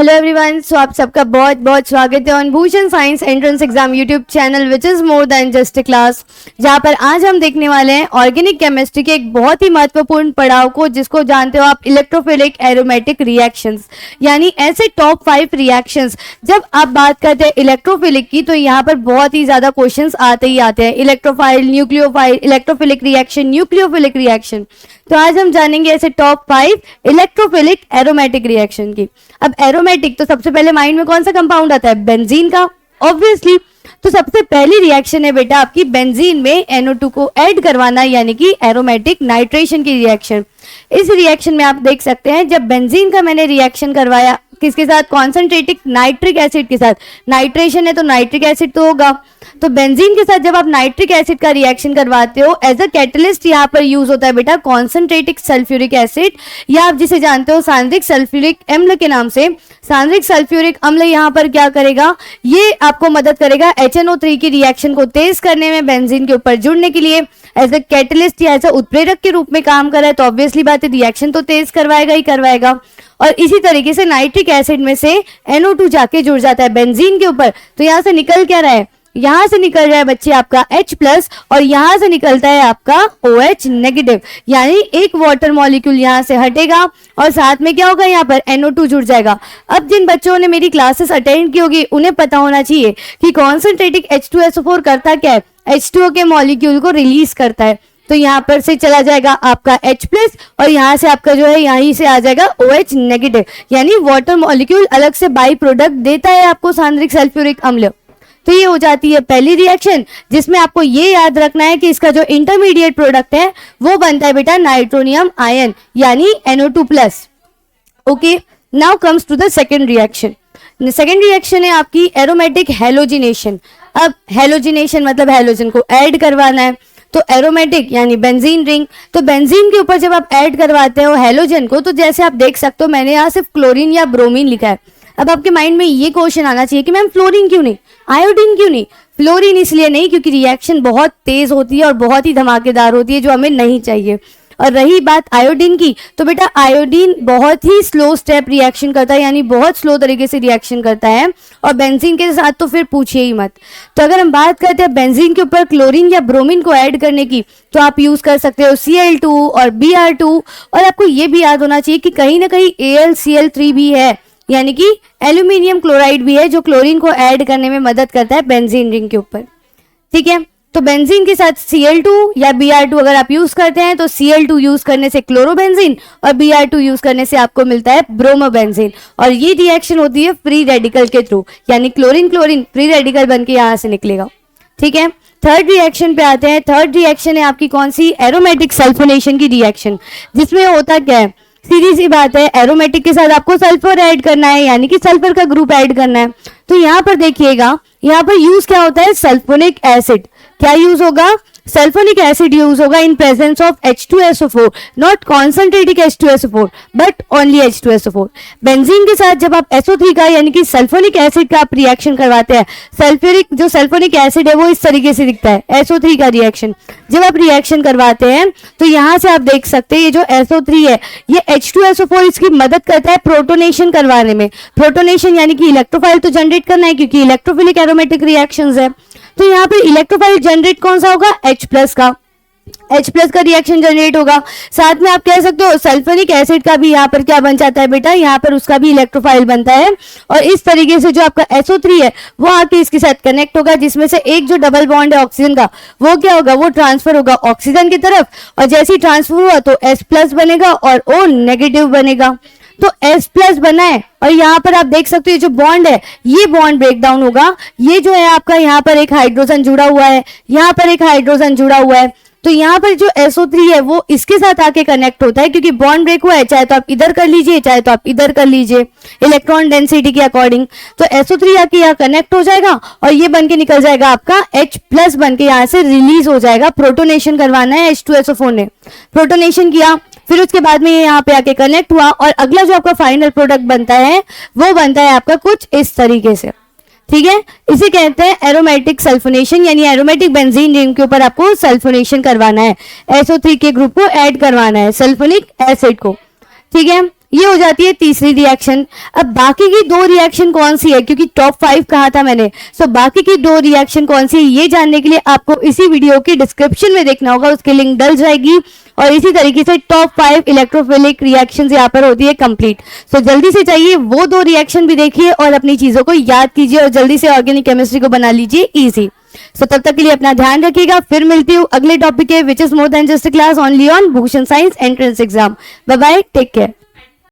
Hello everyone, सो आप सबका बहुत बहुत स्वागत है on Bhushan science entrance exam YouTube channel which is more than just a class, जहां पर आज हम देखने वाले हैं ऑर्गेनिक केमिस्ट्री के एक बहुत ही महत्वपूर्ण पड़ाव को, जिसको जानते हो आप इलेक्ट्रोफिलिक एरोमेटिक रिएक्शंस, यानी ऐसे टॉप 5 रिएक्शंस। जब आप बात करते हैं इलेक्ट्रोफिलिक की तो यहाँ पर बहुत ही ज्यादा क्वेश्चंस आते ही आते हैं, electrophile, nucleophile, electrophilic reaction, nucleophilic reaction. तो आज हम जानेंगे ऐसे टॉप 5 इलेक्ट्रोफिलिक एरोमेटिक रिएक्शन की। अब एरोमेटिक तो सबसे पहले माइंड में कौन सा कंपाउंड आता है? बेंजीन का, ऑब्वियसली। तो सबसे पहली रिएक्शन है बेटा आपकी बेंजीन में NO2 को ऐड करवाना, यानी कि एरोमेटिक नाइट्रेशन की रिएक्शन। इस रिएक्शन में आप देख सकते हैं जब बेंजीन का मैंने रिएक्शन करवाया किसके साथ? कॉन्सेंट्रेटेड नाइट्रिक एसिड के साथ। नाइट्रेशन है तो नाइट्रिक एसिड तो होगा, तो बेंजीन के साथ जब आप नाइट्रिक एसिड का रिएक्शन करवाते हो एज अ कैटलिस्ट यहाँ पर यूज होता है बेटा कॉन्सेंट्रेटेड सल्फ्यूरिक एसिड, या आप जिसे जानते हो सांद्रिक सल्फ्यूरिक अम्ल के नाम से। सांद्रिक सल्फ्यूरिक अम्ल यहाँ पर क्या करेगा? ये आपको मदद करेगा HNO3 की रिएक्शन को तेज करने में, बेंजीन के ऊपर जुड़ने के लिए एज अ कैटलिस्ट या एज अ उत्प्रेरक के रूप में काम कर रहा है। तो ऑब्वियसली बात है रिएक्शन तो तेज करवाएगा ही करवाएगा। और इसी तरीके से नाइट्रिक एसिड में से NO2 जाके जुड़ जाता है बेंजीन के ऊपर। तो यहाँ से निकल क्या रहा है? यहाँ से निकल रहा है बच्चे आपका H+ और यहाँ से निकलता है आपका OH नेगेटिव, यानी एक वाटर मॉलिक्यूल यहाँ से हटेगा और साथ में क्या होगा? यहाँ पर NO2 जुड़ जाएगा। अब जिन बच्चों ने मेरी क्लासेस अटेंड की होगी उन्हें पता होना चाहिए कि कॉन्सेंट्रेटेड H2SO4 करता क्या है? H2O के मॉलिक्यूल को रिलीज करता है। तो यहाँ पर से चला जाएगा आपका H+ और यहाँ से आपका जो है यहीं से आ जाएगा OH नेगेटिव, यानी वाटर मॉलिक्यूल अलग से बाई प्रोडक्ट देता है आपको सांद्रिक सल्फ्यूरिक अम्ल। तो ये हो जाती है पहली रिएक्शन, जिसमें आपको ये याद रखना है कि इसका जो इंटरमीडिएट प्रोडक्ट है वो बनता है बेटा नाइट्रोनियम आयन, यानी NO2+। Okay, now comes to the second reaction. Second reaction है आपकी एरोमेटिक हैलोजिनेशन। अब हैलोजिनेशन मतलब हैलोजन को ऐड करवाना है, तो एरोमेटिक यानी बेंजीन रिंग। तो बेंजीन के ऊपर जब आप ऐड करवाते हो हैलोजन को, तो जैसे आप देख सकते हो मैंने यहाँ सिर्फ क्लोरीन या ब्रोमीन लिखा है। अब आपके माइंड में ये क्वेश्चन आना चाहिए कि मैम फ्लोरीन क्यों नहीं, आयोडीन क्यों नहीं? फ्लोरीन इसलिए नहीं क्योंकि रिएक्शन बहुत तेज होती है और बहुत ही धमाकेदार होती है, जो हमें नहीं चाहिए। और रही बात आयोडीन की, तो बेटा आयोडीन बहुत ही स्लो स्टेप रिएक्शन करता है, यानी बहुत स्लो तरीके से रिएक्शन करता है, और बेंजीन के साथ तो फिर पूछिए ही मत। तो अगर हम बात करते हैं बेंजीन के ऊपर क्लोरीन या ब्रोमीन को ऐड करने की, तो आप यूज कर सकते हो Cl2 और Br2। और आपको ये भी याद होना चाहिए कि कहीं ना कहीं AlCl3 भी है, यानी कि एल्यूमिनियम क्लोराइड भी है, जो क्लोरीन को ऐड करने में मदद करता है बेंजीन रिंग के ऊपर। ठीक है, तो बेंजीन के साथ Cl2 या Br2 अगर आप यूज करते हैं तो Cl2 यूज करने से क्लोरोबेंजीन और Br2 यूज करने से आपको मिलता है ब्रोमोबेंजीन। और ये रिएक्शन होती है फ्री रेडिकल के थ्रू, यानी क्लोरीन क्लोरीन फ्री रेडिकल बन के यहाँ से निकलेगा। ठीक है, थर्ड रिएक्शन पे आते हैं। थर्ड रिएक्शन है आपकी कौन सी? एरोमेटिक सल्फोनेशन की रिएक्शन, जिसमें होता क्या है? सीधी सी बात है, एरोमेटिक के साथ आपको सल्फर ऐड करना है, यानी कि सल्फर का ग्रुप ऐड करना है। तो यहाँ पर देखिएगा, यहाँ पर यूज क्या होता है? Sulphonic acid. क्या यूज होगा? सल्फोनिक एसिड यूज होगा in presence of H2SO4, not concentrated H2SO4 but only H2SO4। Benzene के साथ जब आप SO3 का यानी कि सल्फोनिक एसिड का आप रिएक्शन करवाते हैं, सल्फ्यूरिक जो सल्फोनिक एसिड है वो इस तरीके से दिखता है, SO3 का रिएक्शन जब आप रिएक्शन करवाते हैं तो यहाँ से आप देख सकते हैं ये जो SO3 है ये H2SO4 इसकी मदद करता है प्रोटोनेशन करवाने में। प्रोटोनेशन यानी कि इलेक्ट्रोफाइल तो जनरेट करना है, क्योंकि इलेक्ट्रोफिलिक एरोमेटिक रिएक्शंस है। तो यहाँ पे इलेक्ट्रोफाइल जनरेट कौन सा होगा? H+ का। H+ का रिएक्शन जनरेट होगा। साथ में आप कह सकते हो सल्फोनिक एसिड का भी यहाँ पर क्या बन जाता है बेटा? यहाँ पर उसका भी इलेक्ट्रोफाइल बनता है, और इस तरीके से जो आपका SO3 है वो आके इसके साथ कनेक्ट होगा, जिसमें से एक जो डबल बॉन्ड है ऑक्सीजन का वो क्या होगा? वो ट्रांसफर होगा ऑक्सीजन की तरफ, और जैसे ही ट्रांसफर हुआ तो H+ बनेगा और O नेगेटिव बनेगा। तो H+ बना है, और यहाँ पर आप देख सकते हो जो बॉन्ड है ये बॉन्ड ब्रेक डाउन होगा। ये जो है आपका यहाँ पर एक हाइड्रोजन जुड़ा हुआ है, यहाँ पर एक हाइड्रोजन जुड़ा हुआ है, तो यहाँ पर जो SO3 है वो इसके साथ आके कनेक्ट होता है, क्योंकि बॉन्ड ब्रेक हुआ है, चाहे तो आप इधर कर लीजिए चाहे तो आप इधर कर लीजिए इलेक्ट्रॉन डेंसिटी के अकॉर्डिंग। तो SO3 आके यहाँ कनेक्ट हो जाएगा और ये बन के निकल जाएगा आपका H+ बन के यहाँ से रिलीज हो जाएगा। प्रोटोनेशन करवाना है H2SO4 ने, प्रोटोनेशन किया, फिर उसके बाद में ये यहाँ पे आके कनेक्ट हुआ, और अगला जो आपका फाइनल प्रोडक्ट बनता है वो बनता है आपका कुछ इस तरीके से। ठीक है, इसे कहते हैं एरोमेटिक सल्फोनेशन, यानी एरोमेटिक बेंजीन रिंग के ऊपर आपको सल्फोनेशन करवाना है, SO3 के ग्रुप को ऐड करवाना है, सल्फोनिक एसिड को। ठीक है, ये हो जाती है तीसरी रिएक्शन। अब बाकी की दो रिएक्शन कौन सी है, क्योंकि टॉप 5 कहा था मैंने, सो बाकी की दो रिएक्शन कौन सी है ये जानने के लिए आपको इसी वीडियो के डिस्क्रिप्शन में देखना होगा, उसकी लिंक डल जाएगी। और इसी तरीके से टॉप 5 इलेक्ट्रोफिलिक रिएक्शंस यहाँ पर होती है कंप्लीट। सो जल्दी से चाहिए वो दो रिएक्शन भी देखिए और अपनी चीजों को याद कीजिए और जल्दी से ऑर्गेनिक केमिस्ट्री को बना लीजिए इजी। सो तब तक के लिए अपना ध्यान रखिएगा, फिर मिलती हूँ अगले टॉपिक के which is more than just class only on Bhushan science entrance exam. Bye bye, take care.